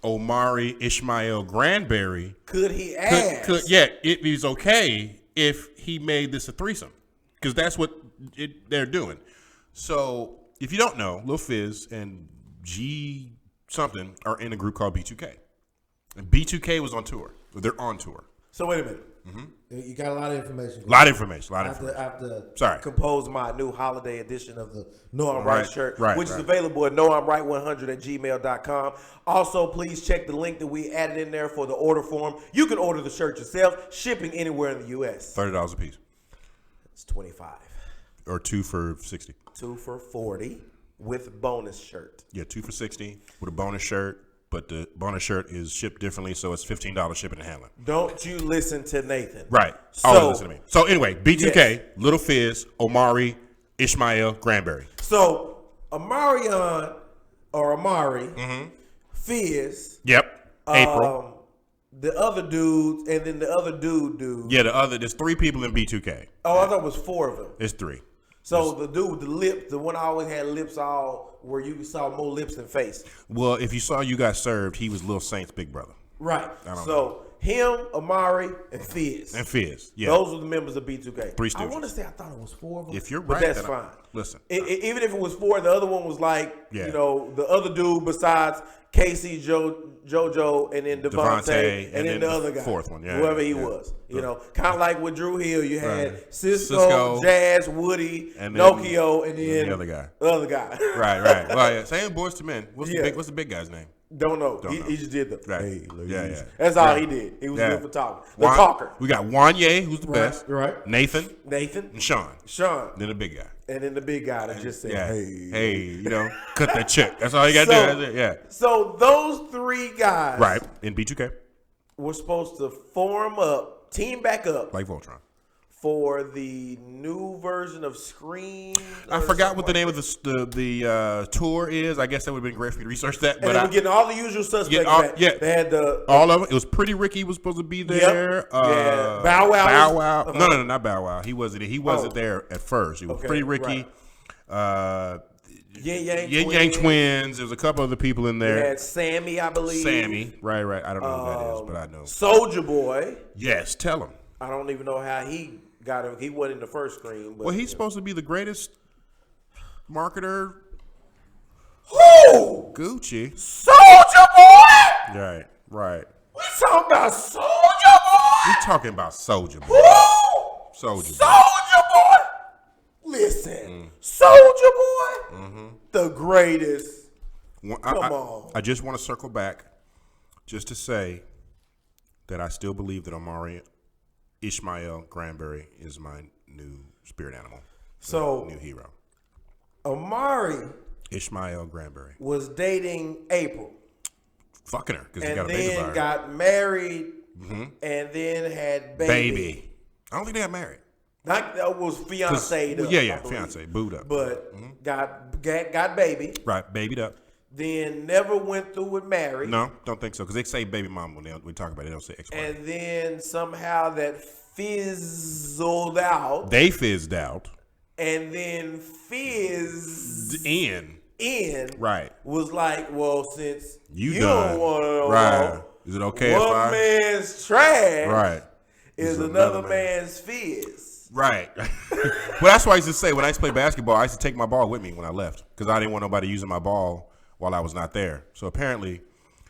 Omari Ishmael Granberry? Could he ask? It was okay if he made this a threesome, because that's what they're doing. So if you don't know, Lil Fizz and G something are in a group called B2K. And B2K was on tour. They're on tour. So wait a minute. You got a lot of information. A lot of information. I have to compose my new holiday edition of the No I'm Right shirt, which is available at noimright100@gmail.com. Also, please check the link that we added in there for the order form. You can order the shirt yourself, shipping anywhere in the U.S. $30 a piece. It's $25. Or 2 for $60. 2 for $40 with bonus shirt. Yeah, 2 for $60 with a bonus shirt. But the bonus shirt is shipped differently, so it's $15 shipping and handling. Don't you listen to Nathan. Right. Always listen to me. So anyway, B2K, Little Fizz, Omari, Ishmael, Granberry. So Amari, Fizz. Yep. April. The other dudes, and then the other dude. Yeah, there's 3 people in B2K. Oh, I thought it was 4 of them. It's 3. So the dude with the lips, the one I always had lips all where you saw more lips than face. Well, if you saw You Got Served, he was Lil Saint's big brother. Right. So him, Amari, and Fizz. Yeah. Those were the members of B2K. 3 Stooges. I want to say I thought it was 4 of them. If you're right, but that's fine. Listen. Even if it was 4, the other one was like, the other dude besides Casey, JoJo, and then Devontae, and then the other guy. 4th one, whoever he was. You know, kind of like with Drew Hill, you had Cisco, Jazz, Woody, and Nokio, and then the other guy. The other guy. Right. Well, yeah, same Boys to Men. What's the big guy's name? Don't know. He just did the hey, yeah. That's all he did. He was good for talking. The talker. We got Wanye, who's the best. Right. Nathan. And Sean. Then the big guy. And then the big guy that just said, hey, cut that check. That's all you got to do. That's it. Yeah. So those 3 guys. Right. In B2K. Were supposed to team back up. Like Voltron. For the new version of Scream. I forgot what the name of the tour is. I guess that would have been great for you to research that. But we're getting all the usual suspects back. Yeah. They had all of it. It was Pretty Ricky was supposed to be there. Yep. Bow Wow. Bow Wow. No, not Bow Wow. He wasn't there at first. It was Pretty Ricky. Yang Twins. There was a couple other people in there. You had Sammy, I believe. Right. I don't know who that is, but I know. Soulja Boy. Yes, tell him. I don't even know how he got him. He wasn't in the first Scream. But, he's supposed to be the greatest marketer. Who? Gucci. Soulja Boy. Right. We talking about Soulja Boy. We talking about Soulja Boy. Who? Soulja Boy. Listen, Soulja Boy, the greatest. Come on. I just want to circle back, just to say that I still believe that Omari Ishmael Granberry is my new spirit animal. So new hero. Amari Ishmael Granberry was dating April. Fucking her because he got a baby by her. And then got married and then had baby. I don't think they got married. That was fiancé. Fiancé, booed up. But got baby. Right, babied up. Then never went through with married. No, don't think so because they say baby mom when we talk about it. They don't say ex-wife. And then somehow that fizzled out. They fizzed out. And then fizzed in. Right. Was like, well, since you don't want to know. Right. Is it okay one man's trash. Right. Is another man's fizz. Right. Well, that's why I used to say when I used to play basketball, I used to take my ball with me when I left because I didn't want nobody using my ball while I was not there. So apparently,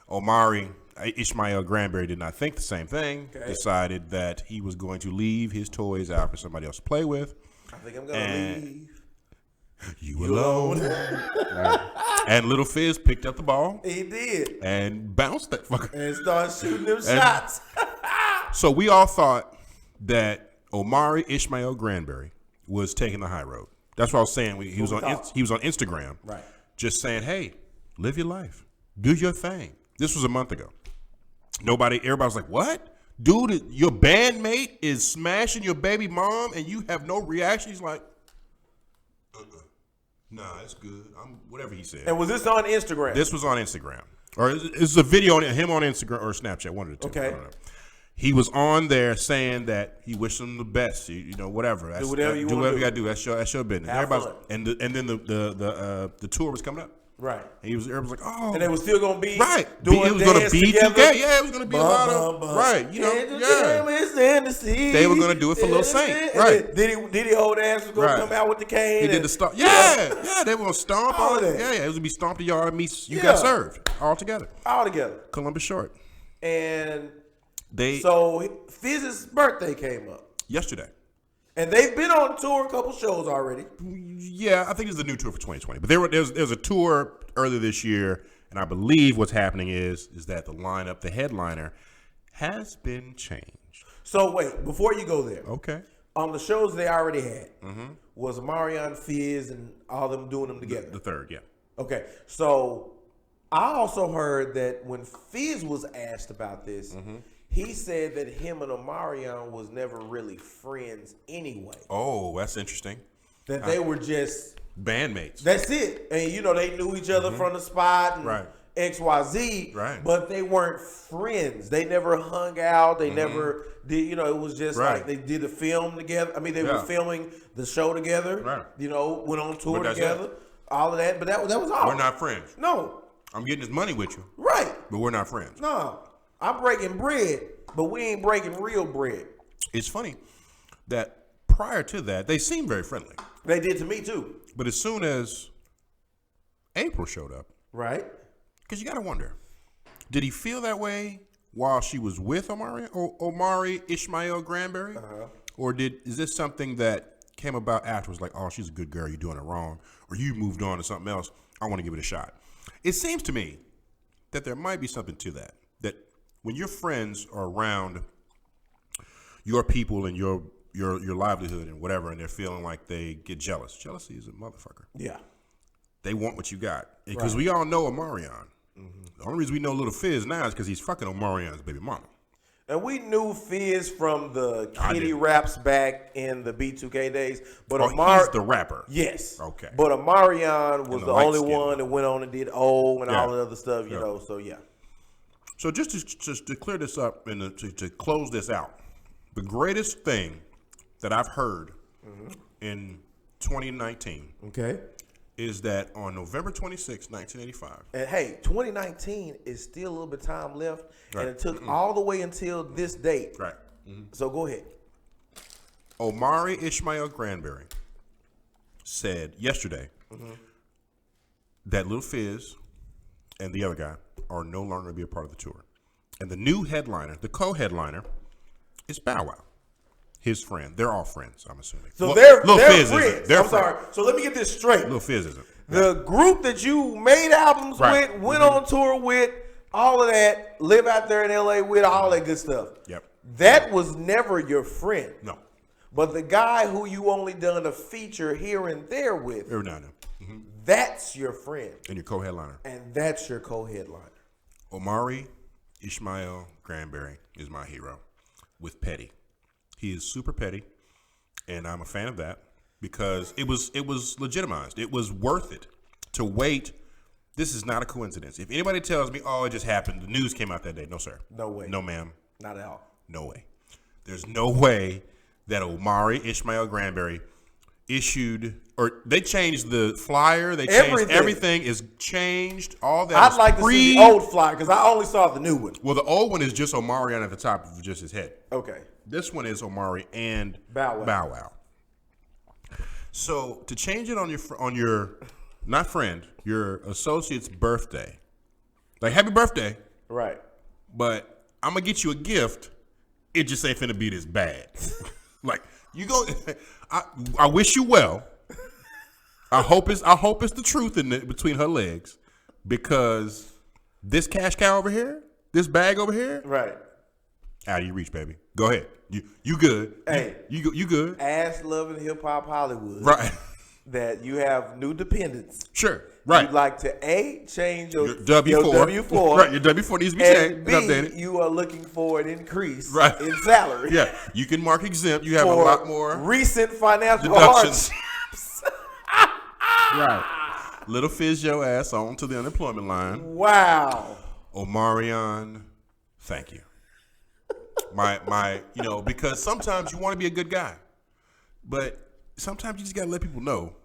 Omari Ishmael Granberry did not think the same thing. Okay. Decided that he was going to leave his toys out for somebody else to play with. I think I'm going to leave. You alone. Right. And Little Fizz picked up the ball. He did. And bounced that fucker. And started shooting them shots. So we all thought that Omari Ishmael Granberry was taking the high road. That's what I was saying. He was on Instagram, right? Just saying, "Hey, live your life, do your thing." This was a month ago. Everybody was like, "What, dude? Your bandmate is smashing your baby mom, and you have no reaction." He's like, "Nah, it's good. Whatever he said." And was this on Instagram? This was on Instagram, or it's a video on him on Instagram or Snapchat, one of the two. Okay. He was on there saying that he wished them the best. Whatever. Do whatever you got to do. That's your business. And then the tour was coming up. Right. And everybody was like, oh. And they was still gonna be right. Doing it was gonna be together. Yeah, it was gonna be a lot of right. They were gonna do it for Lil Saint. Right. Did he old ass was gonna come out with the cane? He did the stomp. Yeah. They were gonna stomp all that. Yeah. It was gonna be stomp the yard and you got served all together. All together. Columbus Short. And So Fizz's birthday came up. Yesterday. And they've been on tour, a couple shows already. Yeah, I think it's the new tour for 2020. But there's a tour earlier this year, and I believe what's happening is that the lineup, the headliner, has been changed. So wait, before you go there. Okay. On the shows they already had, was Marion, Fizz, and all them doing them together? The third, yeah. Okay, so I also heard that when Fizz was asked about this, he said that him and Omarion was never really friends anyway. Oh, that's interesting. That they were just bandmates. That's it. And they knew each other from the spot and XYZ, but they weren't friends. They never hung out. They never did, it was just like they did a film together. I mean, they were filming the show together, went on tour together, all of that. But that was all. We're not friends. No. I'm getting this money with you. Right. But we're not friends. No. I'm breaking bread, but we ain't breaking real bread. It's funny that prior to that, they seemed very friendly. They did to me too. But as soon as April showed up, right? Because you got to wonder, did he feel that way while she was with Omari Ishmael Granberry? Or is this something that came about afterwards, like, oh, she's a good girl, you're doing it wrong, or you moved on to something else, I want to give it a shot. It seems to me that there might be something to that when your friends are around your people and your livelihood and whatever, and they're feeling like they get jealous. Jealousy is a motherfucker. Yeah. They want what you got. Because we all know Omarion. The only reason we know Little Fizz now is because he's fucking Omarion's baby mama. And we knew Fizz from the Kitty raps back in the B2K days. But he's the rapper. Yes. Okay. But Omarion was the only one that went on and did O and all the other stuff, you know, so yeah. So just to clear this up and to close this out, the greatest thing that I've heard in 2019 is that on November 26, 1985. And hey, 2019 is still a little bit of time left, and it took all the way until this date. Right. So go ahead. Omari Ishmael Granberry said yesterday that Lil Fizz and the other guy are no longer going to be a part of the tour. And the new headliner, the co-headliner, is Bow Wow. His friend. They're all friends, I'm assuming. So they're Fizz friends. Isn't. They're I'm sorry. So let me get this straight. Lil Fizz isn't. The group that you made albums with, went on tour with, all of that, live out there in LA with, all that good stuff. Yep. That was never your friend. No. But the guy who you only done a feature here and there with, every now and then. That's your friend. And your co-headliner. And that's your co-headliner. Omari Ishmael Granberry is my hero with Petty. He is super petty, and I'm a fan of that because it was legitimized. It was worth it to wait. This is not a coincidence. If anybody tells me, oh, it just happened, the news came out that day, no, sir. No way. No, ma'am. Not at all. No way. There's no way that Omari Ishmael Granberry issued, or they changed the flyer. They changed everything is changed. All that. I'd like to see the old flyer because I only saw the new one. Well, the old one is just Omarion at the top of just his head. Okay. This one is Omari and Bow Wow. So to change it on your not friend, your associate's birthday, like happy birthday, right? But I'm gonna get you a gift. It just ain't finna be this bad. Like you go, I wish you well. I hope it's the truth between her legs, because this cash cow over here, this bag over here, right? Out of your reach, baby. Go ahead. You good. Hey. You good. Ass loving hip hop Hollywood. Right. That you have new dependents. Sure. Right. You'd like to change your W4. Your W4. Right. Your W4 needs to be changed. And B, you are looking for an increase in salary. Yeah. You can mark exempt. You have a lot more recent financial hardships. Right. Little Fizz your ass on to the unemployment line. Wow. Omarion, thank you. My, because sometimes you want to be a good guy, but sometimes you just gotta let people know,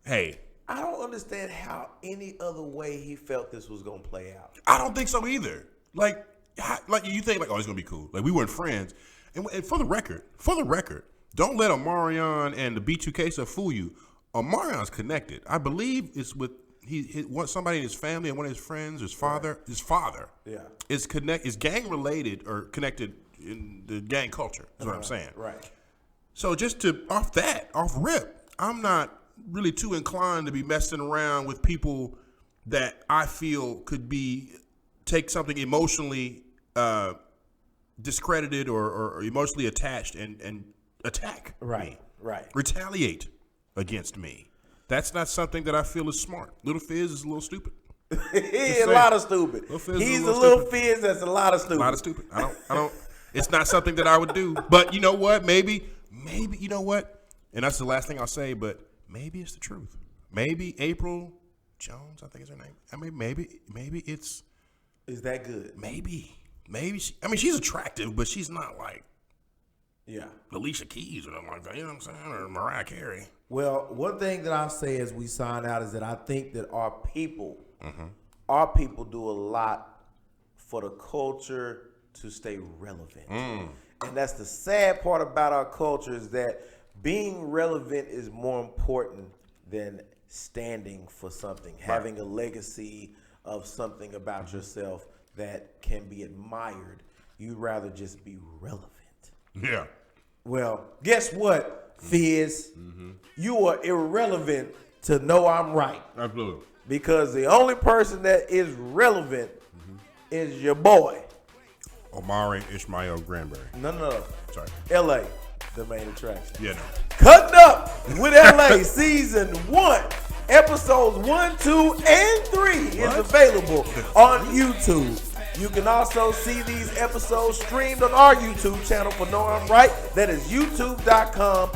hey. I don't understand how any other way he felt this was gonna play out. I don't think so either. Like you think like, oh, it's gonna be cool. Like we weren't friends. And for the record, don't let Omarion and the B2K stuff fool you. Omarion's connected. I believe it's with somebody in his family and one of his friends, his father. Yeah. Is gang related or connected in the gang culture. Is what I'm saying. Right. So just off rip, I'm not really too inclined to be messing around with people that I feel could take something emotionally discredited or emotionally attached and attack me. Right. Retaliate against me. That's not something that I feel is smart. Little Fizz is a little stupid. He's a lot of stupid. He's a little Fizz that's a lot of stupid. A lot of stupid. I don't. It's not something that I would do. But you know what? Maybe you know what? And that's the last thing I'll say. But maybe it's the truth. Maybe April Jones, I think is her name. I mean, maybe it's. Is that good? Maybe she's attractive, but she's not like. Yeah. Alicia Keys or something like that. You know what I'm saying? Or Mariah Carey. Well, one thing that I'll say as we sign out is that I think that our people do a lot for the culture to stay relevant. And that's the sad part about our culture is that being relevant is more important than standing for something, having a legacy of something about yourself that can be admired. You'd rather just be relevant. Yeah. Well, guess what, Fizz? You are irrelevant to know I'm right. Absolutely. Because the only person that is relevant is your boy. Omari Ishmael Granberry. No. Sorry. LA, the main attraction. Yeah, no. Cutting up with LA season 1. Episodes 1, 2, and 3 is available on YouTube. You can also see these episodes streamed on our YouTube channel for Know I'm Right. That is youtube.com/.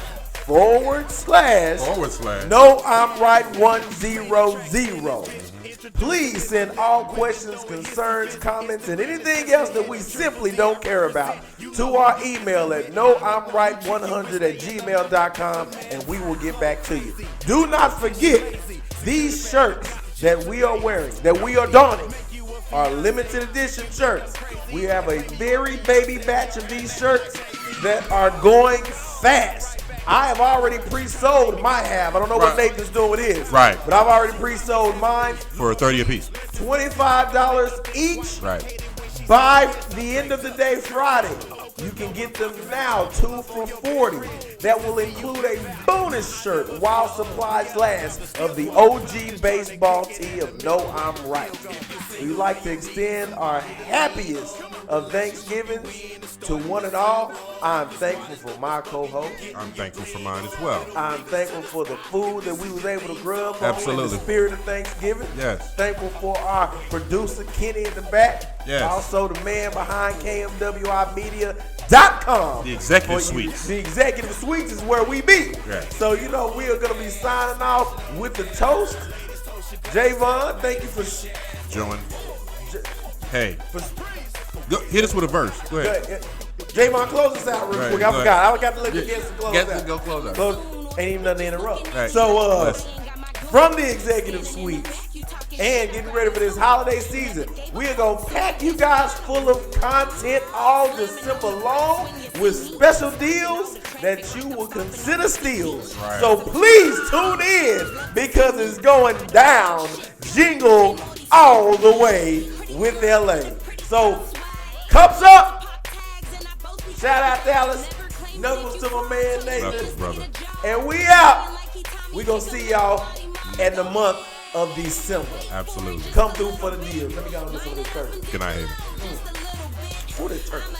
Know I'm Right 100. Please send all questions, concerns, comments, and anything else that we simply don't care about to our email at knowimright100@gmail.com, and we will get back to you. Do not forget, these shirts that we are wearing, that we are donning, are limited edition shirts. We have a very baby batch of these shirts that are going fast. I have already pre-sold my half. I don't know what Nathan's doing with his. Right. But I've already pre-sold mine. For $30 a piece. $25 each. Right. By the end of the day Friday. You can get them now, 2 for $40. That will include a bonus shirt while supplies last of the OG baseball tee of Know I'm Right. We'd like to extend our happiest of Thanksgiving to one and all. I'm thankful for my co-host. I'm thankful for mine as well. I'm thankful for the food that we was able to grub on in Absolutely. the spirit of Thanksgiving. Yes. Thankful for our producer, Kenny, in the back. Yes. Also the man behind KMWImedia.com. The executive suites. The executive suites is where we be. Yes. So, we are going to be signing off with the toast. Javon, thank you for... Join. Hey. Go, hit us with a verse. Go ahead. Javon, close us out real quick. I forgot. I got to let the guests close out. Go close out. Ain't even nothing to interrupt. Right. So, from the executive suite and getting ready for this holiday season, we are going to pack you guys full of content all December long with special deals that you will consider steals. Right. So please tune in because it's going down. Jingle all the way with LA. So, cups up. Shout out Dallas. Knuckles to my man Nathan. Knuckles, brother. And we out. We gonna see y'all in the month of December. Absolutely. Come through for the deals. Let me go and get some of this turkey. Good night, Haven. Who this turkey?